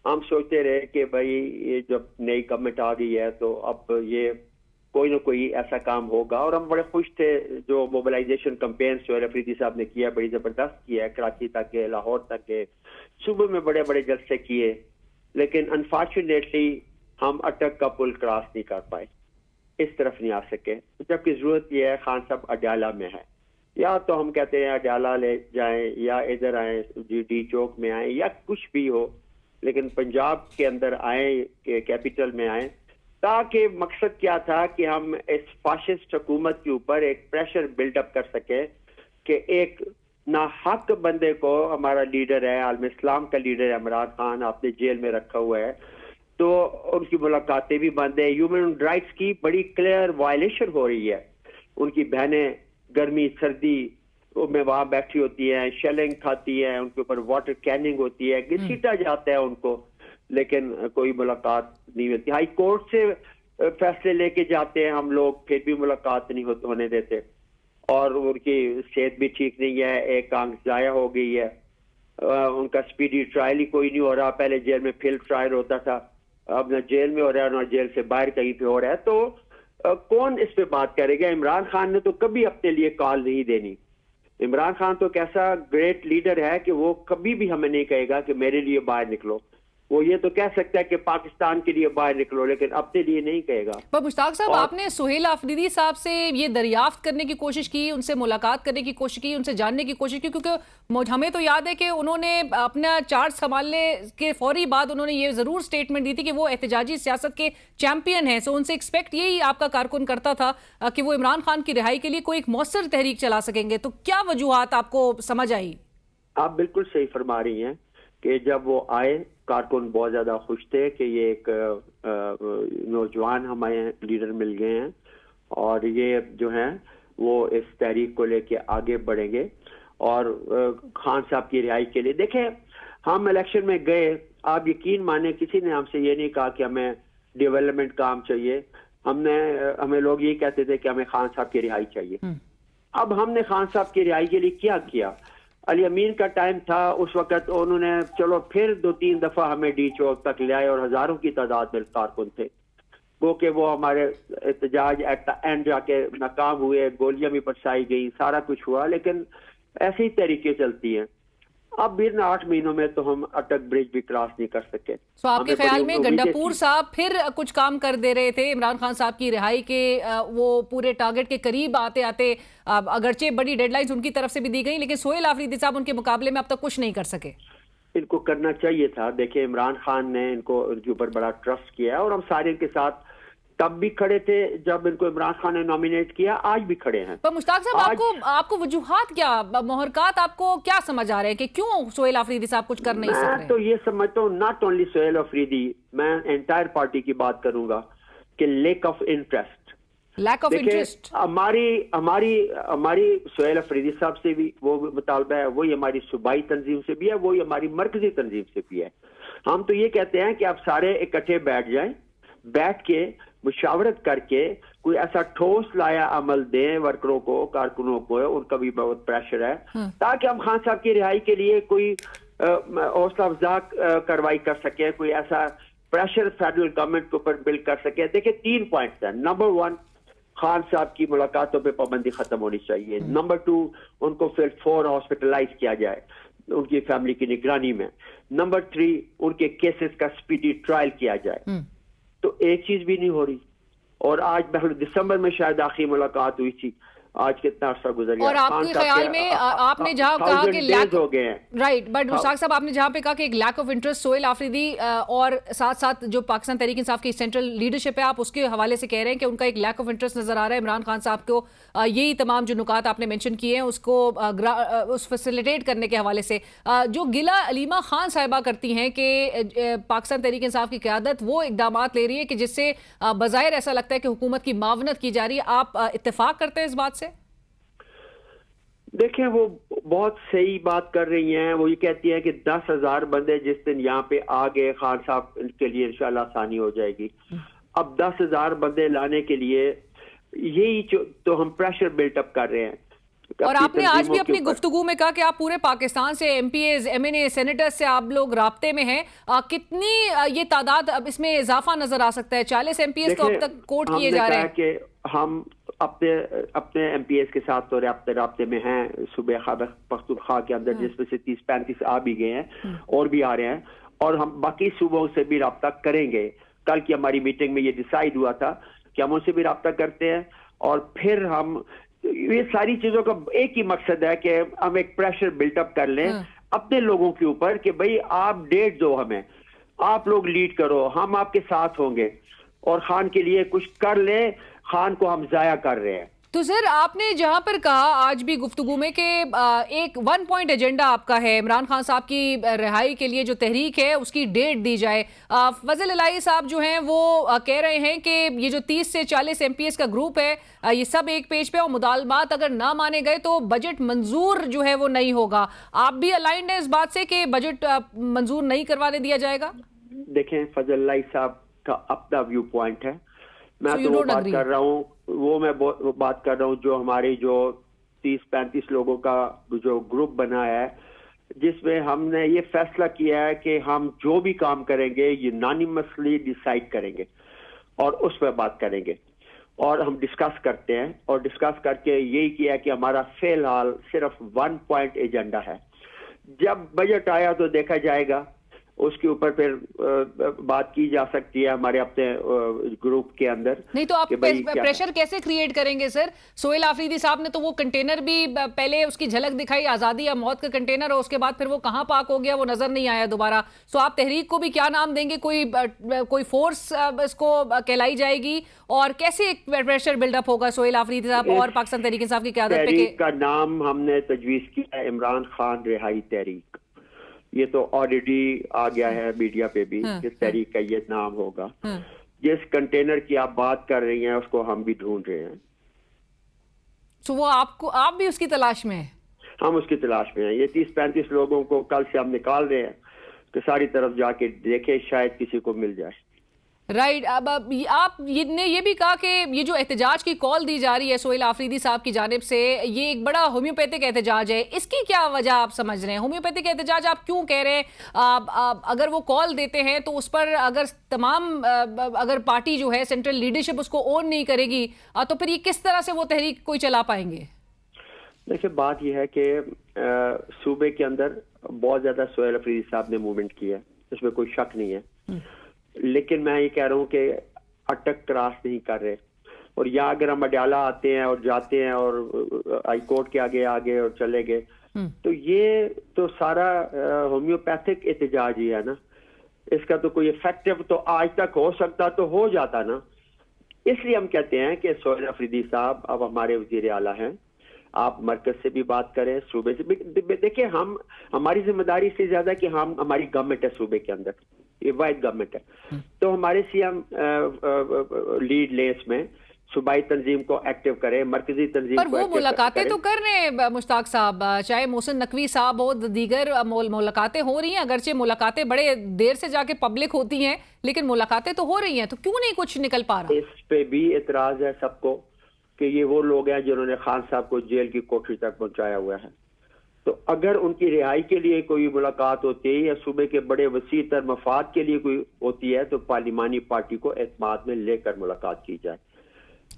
ہم سوچتے رہے کہ بھائی یہ جب نئی گورنمنٹ آ گئی ہے تو اب یہ کوئی نہ کوئی ایسا کام ہوگا. اور ہم بڑے خوش تھے جو موبلائزیشن کمپین سہیل افریدی صاحب نے کیا, بڑی زبردست کیا ہے, کراچی تک گئے, لاہور تک گئے, صوبے میں بڑے بڑے جلسے کیے, لیکن انفارچونیٹلی ہم اٹک کا پل کراس نہیں کر پائے, اس طرف نہیں آ سکے. جبکہ ضرورت یہ ہے, خان صاحب اڈیالہ میں ہے, یا تو ہم کہتے ہیں اڈیالہ لے جائیں یا ادھر آئیں ڈی چوک میں آئیں یا کچھ بھی ہو, لیکن پنجاب کے اندر آئیں, کیپٹل میں آئیں, تاکہ مقصد کیا تھا کہ ہم اس فاشسٹ حکومت کے اوپر ایک پریشر بلڈ اپ کر سکے کہ ایک ناحق بندے کو, ہمارا لیڈر ہے, عالم اسلام کا لیڈر ہے عمران خان, آپ نے جیل میں رکھا ہوا ہے, تو ان کی ملاقاتیں بھی بند ہیں. ہیومن رائٹس کی بڑی کلیئر وائلیشن ہو رہی ہے. ان کی بہنیں گرمی سردی میں وہاں بیٹھی ہوتی ہیں, شیلنگ کھاتی ہیں, ان کے اوپر واٹر کیننگ ہوتی ہے, گھسیٹا جاتا ہے ان کو, لیکن کوئی ملاقات نہیں ملتی. ہائی کورٹ سے فیصلے لے کے جاتے ہیں ہم لوگ, پھر بھی ملاقات نہیں ہونے دیتے. اور ان کی صحت بھی ٹھیک نہیں ہے, ایک آنکھ ضائع ہو گئی ہے, ان کا اسپیڈی ٹرائل ہی کوئی نہیں ہو رہا. پہلے جیل میں فیلڈ ٹرائل ہوتا تھا, اب نہ جیل میں ہو رہا ہے نہ جیل سے باہر کہیں پہ ہو رہا ہے. تو کون اس پہ بات کرے گا؟ عمران خان نے تو کبھی اپنے لیے کال نہیں دینی. عمران خان تو کیسا گریٹ لیڈر ہے کہ وہ کبھی بھی ہمیں نہیں کہے گا کہ میرے لیے باہر نکلو. وہ یہ تو کہہ سکتا ہے کہ پاکستان کے لیے باہر نکلو, لیکن اپنے لیے نہیں کہے گا.
پر مشتاق صاحب, آپ نے سہیل آفریدی صاحب سے یہ دریافت کرنے کی کوشش کی, ان سے ملاقات کرنے کی کوشش کی, ان سے جاننے کی کوشش کی؟ کیونکہ ہمیں تو یاد ہے کہ انہوں نے اپنا چارج سنبھالنے کے فوری بعد انہوں نے یہ ضرور سٹیٹمنٹ دی تھی کہ وہ احتجاجی سیاست کے چیمپئن ہیں. سو ان سے ایکسپیکٹ یہی آپ کا کارکن کرتا تھا کہ وہ عمران خان کی رہائی کے لیے کوئی ایک مؤثر تحریک چلا سکیں گے. تو کیا وجوہات آپ کو سمجھ آئی؟
آپ بالکل صحیح فرما رہی ہیں کہ جب وہ آئے, کارکن بہت زیادہ خوش تھے کہ یہ ایک نوجوان ہمیں لیڈر مل گئے ہیں اور یہ جو ہیں وہ اس تحریک کو لے کے آگے بڑھیں گے اور خان صاحب کی رہائی کے لیے. دیکھیں, ہم الیکشن میں گئے, آپ یقین مانیں کسی نے ہم سے یہ نہیں کہا کہ ہمیں ڈیولپمنٹ کام چاہیے. ہمیں لوگ یہ کہتے تھے کہ ہمیں خان صاحب کی رہائی چاہیے. اب ہم نے خان صاحب کی رہائی کے لیے کیا علی امین کا ٹائم تھا اس وقت, انہوں نے چلو پھر 2-3 دفعہ ہمیں ڈی چوک تک لے آئے اور ہزاروں کی تعداد میں کارکن تھے. وہ کہ وہ ہمارے احتجاج ایٹ دا اینڈ جا کے ناکام ہوئے, گولیاں بھی برسائی گئی, سارا کچھ ہوا, لیکن ایسے ہی طریقے چلتی ہیں. اب بھی 8 مہینوں میں تو ہم اٹک برج بھی کراس نہیں کر سکے.
تو آپ کے خیال میں گنڈاپور صاحب پھر کچھ کام کر دے رہے تھے عمران خان صاحب کی رہائی کے, وہ پورے ٹارگٹ کے قریب آتے آتے, اگرچہ بڑی ڈیڈ لائنز ان کی طرف سے بھی دی گئی, لیکن سہیل آفریدی صاحب ان کے مقابلے میں اب تک کچھ نہیں کر سکے.
ان کو کرنا چاہیے تھا. دیکھیں, عمران خان نے ان کے اوپر بڑا ٹرسٹ کیا اور ہم سارے ان کے ساتھ تب بھی کھڑے تھے جب ان کو عمران خان نے نامینیٹ کیا, آج بھی کھڑے ہیں.
پر مشتاق صاحب, آپ کو وجوہات کیا, محرکات آپ کو کیا سمجھ آ رہے ہیں کہ کیوں سہیل آفریدی صاحب کچھ کر نہیں سک رہے؟
میں تو یہ سمجھتا ہوں ناٹ اونلی سہیل آفریدی, میں انٹائر پارٹی کی بات کروں گا کہ lack of interest.
Lack of interest
ہماری سہیل آفریدی صاحب سے بھی وہ مطالبہ ہے, وہی ہماری صوبائی تنظیم سے بھی ہے, وہی ہماری مرکزی تنظیم سے بھی ہے. ہم تو یہ کہتے ہیں کہ آپ سارے اکٹھے بیٹھ جائیں, بیٹھ کے مشاورت کر کے کوئی ایسا ٹھوس لایا عمل دیں ورکروں کو, کارکنوں کو, ان کا بھی بہت پریشر ہے, تاکہ ہم خان صاحب کی رہائی کے لیے کوئی حوصلہ افزا کارروائی کر سکے, کوئی ایسا پریشر فیڈرل گورنمنٹ کے اوپر بلڈ کر سکے. دیکھیں 3 پوائنٹس ہیں. نمبر 1, خان صاحب کی ملاقاتوں پہ پابندی ختم ہونی چاہیے. نمبر 2, ان کو پھر 4 ہاسپٹلائز کیا جائے ان کی فیملی کی نگرانی میں. نمبر 3, ان کے کیسز کا اسپیڈی ٹرائل کیا جائے. تو ایک چیز بھی نہیں ہو رہی. اور آج دسمبر میں شاید آخری ملاقات ہوئی تھی, آج کتنا عرصہ گزر گیا.
اور آپ کے خیال میں آپ نے جہاں کہا کہ لیک
ہو گئے ہیں,
رائٹ, بٹ مشتاق صاحب آپ نے جہاں پہ کہا کہ ایک lack of interest Sohail Afridi اور ساتھ ساتھ جو پاکستان تحریک انصاف کی سینٹرل لیڈرشپ ہے, آپ اس کے حوالے سے کہہ رہے ہیں کہ ان کا ایک لیک آف انٹرسٹ نظر آ رہا ہے عمران خان صاحب کو. یہی تمام جو نکات آپ نے مینشن کیے ہیں اس کو فیسیلیٹیٹ کرنے کے حوالے سے جو گلہ علیمہ خان صاحبہ کرتی ہیں کہ پاکستان تحریک انصاف کی قیادت وہ اقدامات لے رہی ہے کہ جس سے بظاہر ایسا لگتا ہے کہ حکومت کی معاونت کی جا رہی ہے, آپ اتفاق کرتے ہیں اس بات سے؟
دیکھیں, وہ بہت صحیح بات کر رہی ہیں. وہ یہ کہتی ہیں کہ 10,000 بندے جس دن یہاں پہ آ گئے خان صاحب کے لیے انشاءاللہ آسانی ہو جائے گی. اب 10,000 بندے لانے کے لیے یہی تو ہم پریشر بلٹ اپ کر رہے ہیں
اور آپ نے آج بھی اپنی گفتگو میں کہا کہ آپ پورے پاکستان سے M P As M N A senator سے آپ لوگ رابطے میں ہیں. کتنی یہ تعداد اب اس میں اضافہ نظر آ سکتا ہے؟ 40 ایم پی ایز تو اب تک کوٹ کیے جا رہے ہیں.
کہ ہم اپنے ایم پی ایز کے ساتھ تو رابطے میں ہیں صوبہ خیبر پختونخوا کے اندر، جس میں سے 30-35 آ بھی گئے ہیں اور بھی آ رہے ہیں، اور ہم باقی صوبوں سے بھی رابطہ کریں گے. کل کی ہماری میٹنگ میں یہ ڈیسائیڈ ہوا تھا کہ ہم ان سے بھی رابطہ کرتے ہیں، اور پھر ہم یہ ساری چیزوں کا ایک ہی مقصد ہے کہ ہم ایک پریشر بلٹ اپ کر لیں اپنے لوگوں کے اوپر کہ بھئی آپ ڈیٹ دو ہمیں، آپ لوگ لیڈ کرو، ہم آپ کے ساتھ ہوں گے اور خان کے لیے کچھ کر لیں. خان کو ہم ضائع کر رہے ہیں.
تو سر آپ نے جہاں پر کہا آج بھی گفتگو میں کہ ایک 1 پوائنٹ ایجنڈا آپ کا ہے، عمران خان صاحب کی رہائی کے لیے جو تحریک ہے اس کی ڈیٹ دی جائے. فضل الہی صاحب جو ہیں وہ کہہ رہے ہیں کہ یہ جو 30 سے 40 ایم پی ایس کا گروپ ہے یہ سب ایک پیج پہ، اور مطالبات اگر نہ مانے گئے تو بجٹ منظور جو ہے وہ نہیں ہوگا. آپ بھی الائنڈ ہیں اس بات سے کہ بجٹ منظور نہیں کروانے دیا جائے گا؟
دیکھیں فضل الہی صاحب کا اپنا ویو پوائنٹ ہے، میں تو وہ بات کر رہا ہوں، میں بات کر رہا ہوں جو ہماری جو 30-35 لوگوں کا جو گروپ بنا ہے، جس میں ہم نے یہ فیصلہ کیا ہے کہ ہم جو بھی کام کریں گے یونانیمسلی ڈیسائیڈ کریں گے اور اس پہ بات کریں گے، اور ہم ڈسکس کرتے ہیں، اور ڈسکس کر کے یہی کیا ہے کہ ہمارا فی الحال صرف 1 پوائنٹ ایجنڈا ہے. جب بجٹ آیا تو دیکھا جائے گا، اس کے اوپر پھر بات کی جا سکتی ہے ہمارے اپنے گروپ کے اندر.
نہیں تو آپ پریشر کیسے کریٹ کریں گے سر؟ سہیل آفریدی صاحب نے تو وہ کنٹینر بھی پہلے اس کی جھلک دکھائی، آزادی یا موت کا کنٹینر، اور اس کے بعد پھر وہ کہاں پاک ہو گیا وہ نظر نہیں آیا دوبارہ. سو آپ تحریک کو بھی کیا نام دیں گے؟ کوئی فورس اس کو کہلائی جائے گی، اور کیسے ایک پریشر بلڈ اپ ہوگا سہیل آفریدی صاحب اور پاکستان تحریک انصاف کی قیادت پہ؟
تحریک کا نام ہم نے تجویز کیا ہے عمران خان رہائی تحریک. یہ تو آلریڈی آ گیا ہے میڈیا پہ بھی، جس تحریک کا یہ نام ہوگا. جس کنٹینر کی آپ بات کر رہی ہیں اس کو ہم بھی ڈھونڈ رہے ہیں.
تو وہ آپ بھی اس کی تلاش میں ہیں؟
ہم اس کی تلاش میں ہیں. یہ 30-35 لوگوں کو کل سے ہم نکال رہے ہیں کہ ساری طرف جا کے دیکھیں شاید کسی کو مل جائے.
رائٹ. اب آپ نے یہ بھی کہا کہ یہ جو احتجاج کی کال دی جا رہی ہے سہیل آفریدی صاحب کی جانب سے، یہ ایک بڑا ہومیوپیتھک احتجاج ہے. اس کی کیا وجہ آپ سمجھ رہے ہیں؟ ہومیوپیتھک احتجاج آپ کیوں کہہ رہے ہیں؟ اگر وہ کال دیتے ہیں تو اس پر اگر پارٹی جو ہے سینٹرل لیڈرشپ اس کو اون نہیں کرے گی تو پھر یہ کس طرح سے وہ تحریک کوئی چلا پائیں گے؟
دیکھیں بات یہ ہے کہ صوبے کے اندر بہت زیادہ سہیل آفریدی صاحب نے موومنٹ کی ہے، اس میں کوئی شک نہیں ہے، لیکن میں یہ کہہ رہا ہوں کہ اٹک کراس نہیں کر رہے. اور یا اگر ہم اڈیالہ آتے ہیں اور جاتے ہیں اور ہائی کورٹ کے آگے اور چلے گئے تو یہ تو سارا ہومیوپیتھک احتجاج ہی ہے نا. اس کا تو کوئی افیکٹو تو آج تک ہو سکتا تو ہو جاتا نا. اس لیے ہم کہتے ہیں کہ سہیل آفریدی صاحب اب ہمارے وزیر اعلیٰ ہیں، آپ مرکز سے بھی بات کریں، صوبے سے بھی. دیکھیں ہماری ذمہ داری سے زیادہ کہ ہماری گورنمنٹ ہے صوبے کے اندر، یہ واحد گورنمنٹ ہے، تو ہمارے سی ایم لیڈ لیں اس میں، صوبائی تنظیم کو ایکٹیو کرے، مرکزی تنظیم
پر وہ ملاقاتیں تو کر رہے ہیں مشتاق صاحب، چاہے محسن نقوی صاحب ہو، دیگر ملاقاتیں ہو رہی ہیں. اگرچہ ملاقاتیں بڑے دیر سے جا کے پبلک ہوتی ہیں لیکن ملاقاتیں تو ہو رہی ہیں، تو کیوں نہیں کچھ نکل پا رہا؟
اس پہ بھی اعتراض ہے سب کو کہ یہ وہ لوگ ہیں جنہوں نے خان صاحب کو جیل کی کوٹری تک پہنچایا ہوا ہے. تو اگر ان کی رہائی کے لیے کوئی ملاقات ہوتی ہے یا صوبے کے بڑے وسیع تر مفاد کے لیے کوئی ہوتی ہے تو پارلیمانی پارٹی کو اعتماد میں لے کر ملاقات کی جائے.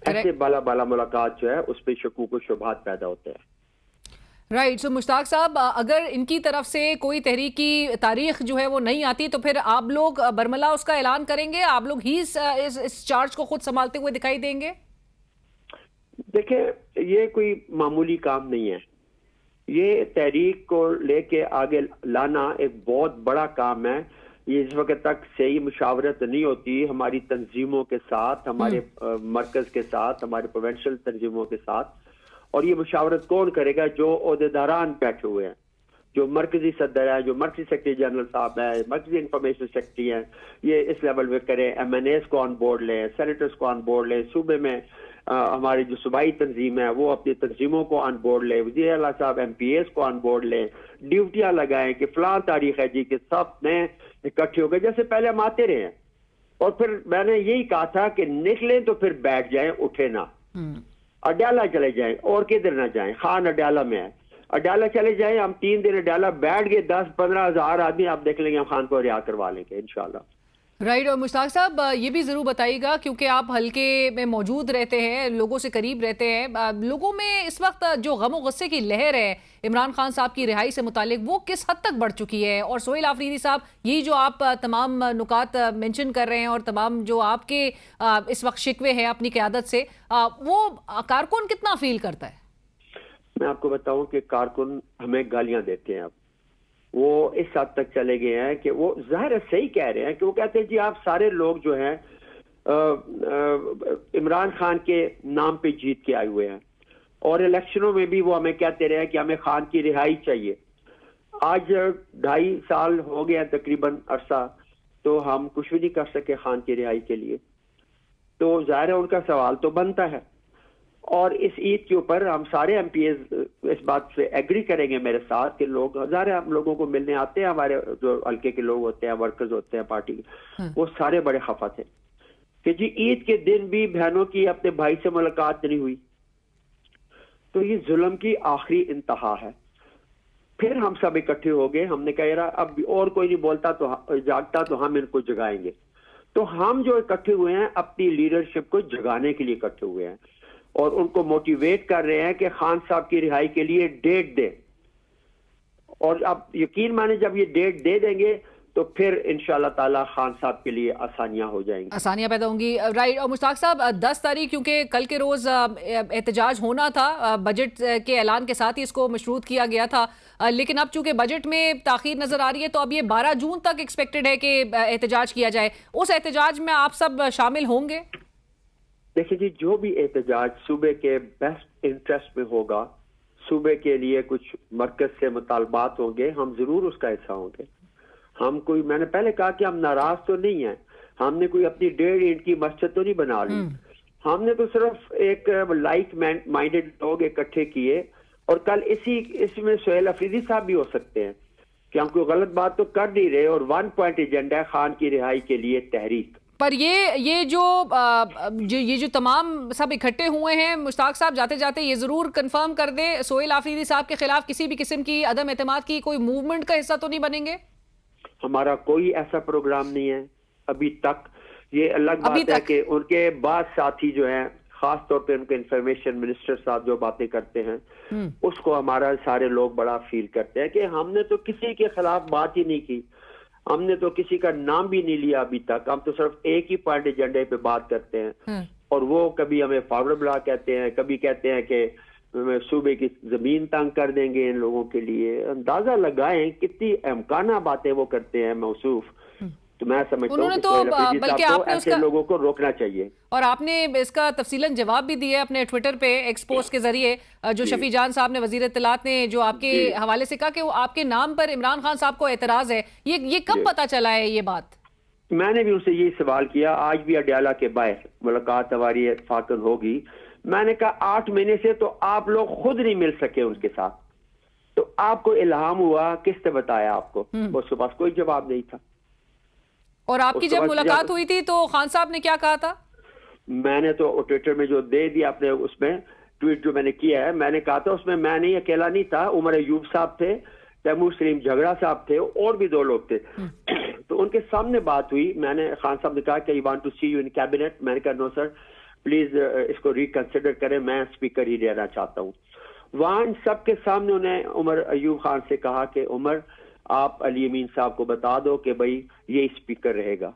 ایسے بالا ملاقات جو ہے اس پہ شکوک و شبہات پیدا ہوتے ہیں.
رائٹ. سو مشتاق صاحب، اگر ان کی طرف سے کوئی تحریک کی تاریخ جو ہے وہ نہیں آتی تو پھر آپ لوگ برملا اس کا اعلان کریں گے؟ آپ لوگ ہی اس چارج کو خود سنبھالتے ہوئے دکھائی دیں گے؟
دیکھیں یہ کوئی معمولی کام نہیں ہے، یہ تحریک کو لے کے آگے لانا ایک بہت بڑا کام ہے. یہ اس وقت تک صحیح مشاورت نہیں ہوتی ہماری تنظیموں کے ساتھ، ہمارے مرکز کے ساتھ، ہمارے پروونشل تنظیموں کے ساتھ. اور یہ مشاورت کون کرے گا؟ جو عہدیداران بیٹھے ہوئے ہیں، جو مرکزی صدر ہے، جو مرکزی سیکرٹری جنرل صاحب ہے، مرکزی انفارمیشن سیکرٹری ہیں، یہ اس لیول پہ کریں. ایم این ایز کو آن بورڈ لیں، سینیٹرز کو آن بورڈ لیں، صوبے میں ہماری جو صوبائی تنظیم ہے وہ اپنی تنظیموں کو آن بورڈ لیں، وزیر اعلیٰ صاحب ایم پی ایز کو آن بورڈ لیں، ڈیوٹیاں لگائیں کہ فلاں تاریخ ہے جی کہ سب نے اکٹھے ہو گئے جیسے پہلے ہم آتے رہے ہیں. اور پھر میں نے یہی کہا تھا کہ نکلیں تو پھر بیٹھ جائیں، اٹھے نہ. اڈیالہ چلے جائیں اور کدھر نہ جائیں, خان اڈیالہ میں ہے, اڈیالہ چلے جائیں, ہم 3 دن اڈیالہ بیٹھ گئے, 10-15 ہزار آدمی آپ دیکھ لیں گے, ہم خان کو رہا کروا لیں گے انشاءاللہ.
رائٹ. اور مشتاق صاحب یہ بھی ضرور بتائیے گا کیونکہ آپ حلقے میں موجود رہتے ہیں, لوگوں سے قریب رہتے ہیں, لوگوں میں اس وقت جو غم و غصے کی لہر ہے عمران خان صاحب کی رہائی سے متعلق وہ کس حد تک بڑھ چکی ہے؟ اور سہیل آفریدی صاحب, یہی جو آپ تمام نکات مینشن کر رہے ہیں اور تمام جو آپ کے اس وقت شکوے ہیں اپنی قیادت سے, وہ کارکن کتنا فیل کرتا ہے؟
میں آپ کو بتاؤں کہ کارکن ہمیں گالیاں دیتے ہیں, اب وہ اس حد تک چلے گئے ہیں کہ وہ ظاہر ہے صحیح کہہ رہے ہیں کہ وہ کہتے ہیں جی آپ سارے لوگ جو ہیں عمران خان کے نام پہ جیت کے آئے ہوئے ہیں, اور الیکشنوں میں بھی وہ ہمیں کہتے رہے کہ ہمیں خان کی رہائی چاہیے. آج 2.5 سال ہو گیا تقریباً عرصہ, تو ہم کچھ بھی نہیں کر سکے خان کی رہائی کے لیے. تو ظاہر ہے ان کا سوال تو بنتا ہے, اور اس عید کے اوپر ہم سارے ایم پی ایز اس بات سے ایگری کریں گے میرے ساتھ کہ لوگ ہزاریں ہم لوگوں کو ملنے آتے ہیں, ہمارے جو حلقے کے لوگ ہوتے ہیں, ورکرز ہوتے ہیں پارٹی کے, وہ سارے بڑے خفا تھے کہ جی عید کے دن بھی بہنوں کی اپنے بھائی سے ملاقات نہیں ہوئی. تو یہ ظلم کی آخری انتہا ہے. پھر ہم سب اکٹھے ہو گئے, ہم نے کہا یار اب اور کوئی نہیں بولتا تو جاگتا تو ہم ان کو جگائیں گے. تو ہم جو اکٹھے ہوئے ہیں اپنی لیڈرشپ کو جگانے کے لیے اکٹھے ہوئے ہیں, اور ان کو موٹیویٹ کر رہے ہیں کہ خان صاحب کی رہائی کے لیے ڈیٹ دیں. اور اب یقین مانے جب یہ ڈیٹ دے دیں گے تو پھر انشاءاللہ تعالی خان صاحب کے لیے آسانیاں ہو جائیں گی,
آسانیاں پیدا ہوں گی. رائٹ. اور مشتاق صاحب 10 تاریخ کیونکہ کل کے روز احتجاج ہونا تھا, بجٹ کے اعلان کے ساتھ ہی اس کو مشروط کیا گیا تھا, لیکن اب چونکہ بجٹ میں تاخیر نظر آ رہی ہے تو اب یہ 12 جون تک ایکسپیکٹڈ ہے کہ احتجاج کیا جائے. اس احتجاج میں آپ سب شامل ہوں گے؟
دیکھیں جی, جو بھی احتجاج صوبے کے بیسٹ انٹرسٹ میں ہوگا, صوبے کے لیے کچھ مرکز سے مطالبات ہوں گے, ہم ضرور اس کا حصہ ہوں گے. ہم کوئی, میں نے پہلے کہا کہ ہم ناراض تو نہیں ہیں, ہم نے کوئی اپنی 1.5 اینٹ کی مسجد تو نہیں بنا لی, ہم نے تو صرف ایک لائک مائنڈڈ لوگ اکٹھے کیے. اور کل اس میں سہیل آفریدی صاحب بھی ہو سکتے ہیں کہ ہم کوئی غلط بات تو کر نہیں رہے, اور 1 پوائنٹ ایجنڈا ہے خان کی رہائی کے لیے تحریک.
پر یہ جو تمام سب اکٹھے ہوئے ہیں, مشتاق صاحب جاتے جاتے یہ ضرور کنفرم کر دیں, سہیل آفریدی صاحب کے خلاف کسی بھی قسم کی عدم اعتماد کی کوئی موومنٹ کا حصہ تو نہیں بنیں گے؟
ہمارا کوئی ایسا پروگرام نہیں ہے ابھی تک. یہ الگ بات ہے کہ ان کے بعد ساتھی جو ہیں, خاص طور پہ ان کے انفارمیشن منسٹر صاحب جو باتیں کرتے ہیں, اس کو ہمارا سارے لوگ بڑا فیل کرتے ہیں کہ ہم نے تو کسی کے خلاف بات ہی نہیں کی, ہم نے تو کسی کا نام بھی نہیں لیا ابھی تک, ہم تو صرف ایک ہی پوائنٹ ایجنڈے پہ بات کرتے ہیں. اور وہ کبھی ہمیں فارورڈ بلا کہتے ہیں, کبھی کہتے ہیں کہ صوبے کی زمین تنگ کر دیں گے ان لوگوں کے لیے. اندازہ لگائیں کتنی امکانہ باتیں وہ کرتے ہیں موصوف. تو میں سمجھتا ہوں کہ سہیل آفریدی صاحب کو ایسے لوگوں کو روکنا چاہیے.
اور آپ نے اس کا تفصیلاً جواب بھی دیا اپنے ٹویٹر پہ ایکس پوسٹ کے ذریعے, جو شفیع جان صاحب نے وزیر اطلاعات نے جو آپ کے حوالے سے کہا کہ وہ آپ کے نام پر عمران خان صاحب کو اعتراض ہے, یہ کب پتا چلا ہے یہ بات؟
میں نے بھی ان سے یہی سوال کیا, آج بھی اڈیالہ کے باہر ملاقات ہماری اتفاقاً ہوگی. میں نے کہا 8 مہینے سے تو آپ لوگ خود نہیں مل سکے ان کے ساتھ, تو آپ کو الہام ہوا کس نے بتایا آپ کو؟ اس کے پاس کوئی جواب نہیں تھا.
اور آپ کی جب ملاقات ہوئی تھی تو خان صاحب نے کیا کہا تھا؟
میں نے تو ٹویٹر میں جو دے دیا اپنے اس میں ٹویٹ جو میں نے کیا ہے, میں نے کہا تھا اس میں میں نہیں اکیلا نہیں تھا, عمر ایوب صاحب تھے, تیمور سلیم جھگڑا صاحب تھے, اور بھی 2 لوگ تھے. تو ان کے سامنے بات ہوئی. میں نے خان صاحب نے کہا کہ want to see you in cabinet. میں نے کہا نو سر پلیز اس کو ریکنسیڈر کریں, میں اسپیکر ہی رہنا چاہتا ہوں. وہاں سب کے سامنے انہیں عمر ایوب خان سے کہا کہ عمر آپ علی امین صاحب کو بتا دو کہ بھائی یہ اسپیکر رہے گا,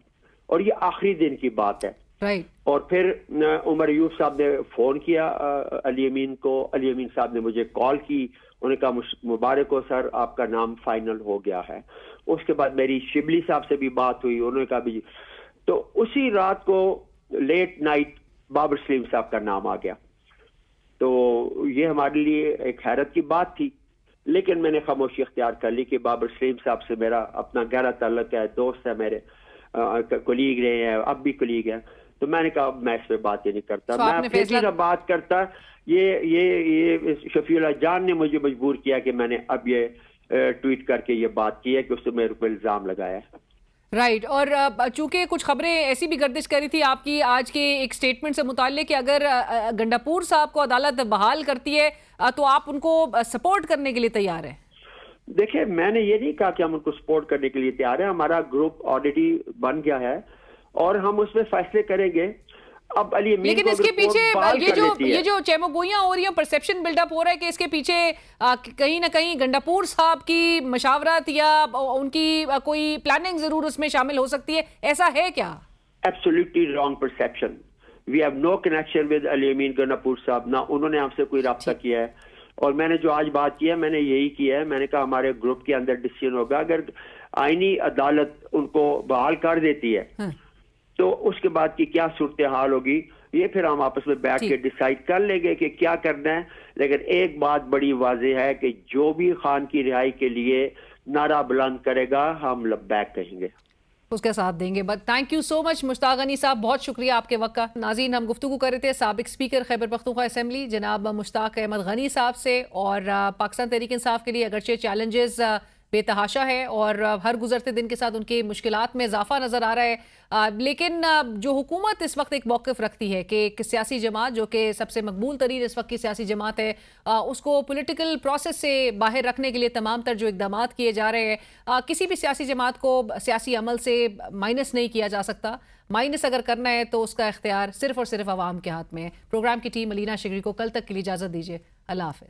اور یہ آخری دن کی بات ہے. اور پھر عمر ایوب صاحب نے فون کیا علی امین کو, علی امین صاحب نے مجھے کال کی, انہوں نے کہا مبارک ہو سر آپ کا نام فائنل ہو گیا ہے. اس کے بعد میری شبلی صاحب سے بھی بات ہوئی, انہوں نے کہا بھی. تو اسی رات کو لیٹ نائٹ بابر سلیم صاحب کا نام آ گیا. تو یہ ہمارے لیے ایک حیرت کی بات تھی, لیکن میں نے خاموشی اختیار کر لی کہ بابر سلیم صاحب سے میرا اپنا گہرا تعلق ہے, دوست ہے, میرے کولیگ رہے ہیں, اب بھی کولیگ ہیں. تو میں نے کہا میں اس پہ بات ہی نہیں کرتا, میں پھر بھی نہ بات کرتا. یہ شفیع اللہ جان نے مجھے مجبور کیا کہ میں نے اب یہ ٹویٹ کر کے یہ بات کی ہے کہ اس نے میرے کو الزام لگایا ہے.
رائٹ اور چونکہ کچھ خبریں ایسی بھی گردش کری تھی آپ کی آج کے ایک سٹیٹمنٹ سے متعلق کہ اگر گنڈاپور صاحب کو عدالت بحال کرتی ہے تو آپ ان کو سپورٹ کرنے کے لیے تیار ہیں.
دیکھیں میں نے یہ نہیں کہا کہ ہم ان کو سپورٹ کرنے کے لیے تیار ہیں. ہمارا گروپ آلریڈی بن گیا ہے اور ہم اس میں فیصلے کریں گے. اب علی امین
لیکن
کو
اس کے پیچھے یہ جو چیموگوئیاں ہو رہی ہیں پرسیپشن بلڈ اپ ہو رہا ہے کہ اس کے پیچھے کہیں نہ کہیں گنڈاپور صاحب کی مشاورت یا ان کی کوئی پلاننگ ضرور اس میں شامل ہو سکتی ہے, ایسا ہے کیا؟
Absolutely wrong perception. We have no connection with علی امین گنڈاپور صاحب. نہ انہوں نے ہم سے کوئی رابطہ کیا ہے اور میں نے جو آج بات کی ہے میں نے یہی کی ہے. میں نے کہا ہمارے گروپ کے اندر ڈیسیژن ہوگا اگر آئینی عدالت ان کو بحال کر دیتی ہے تو اس کے بعد کی کیا صورتحال ہوگی یہ پھر ہم آپس میں بیٹھ کے ڈیسائیڈ کر لیں گے کہ کیا کرنا ہے. لیکن ایک بات بڑی واضح ہے کہ جو بھی خان کی رہائی کے لیے نعرہ بلند کرے گا ہم لبیک کہیں گے,
اس کا ساتھ دیں گے. بٹ تھینک یو سو مچ مشتاق غنی صاحب, بہت شکریہ آپ کے وقت کا. ناظرین ہم گفتگو کر رہے تھے سابق اسپیکر خیبر پختونخوا اسمبلی جناب مشتاق احمد غنی صاحب سے, اور پاکستان تحریک انصاف کے لیے اگرچہ چیلنجز بے تحاشا ہے اور ہر گزرتے دن کے ساتھ ان کی مشکلات میں اضافہ نظر آ رہا ہے, لیکن جو حکومت اس وقت ایک موقف رکھتی ہے کہ ایک سیاسی جماعت جو کہ سب سے مقبول ترین اس وقت کی سیاسی جماعت ہے اس کو پولیٹیکل پروسیس سے باہر رکھنے کے لیے تمام تر جو اقدامات کیے جا رہے ہیں, کسی بھی سیاسی جماعت کو سیاسی عمل سے مائنس نہیں کیا جا سکتا. مائنس اگر کرنا ہے تو اس کا اختیار صرف اور صرف عوام کے ہاتھ میں ہے. پروگرام کی ٹیم علینا شگری کو کل تک کے لیے اجازت دیجیے. اللہ حافظ.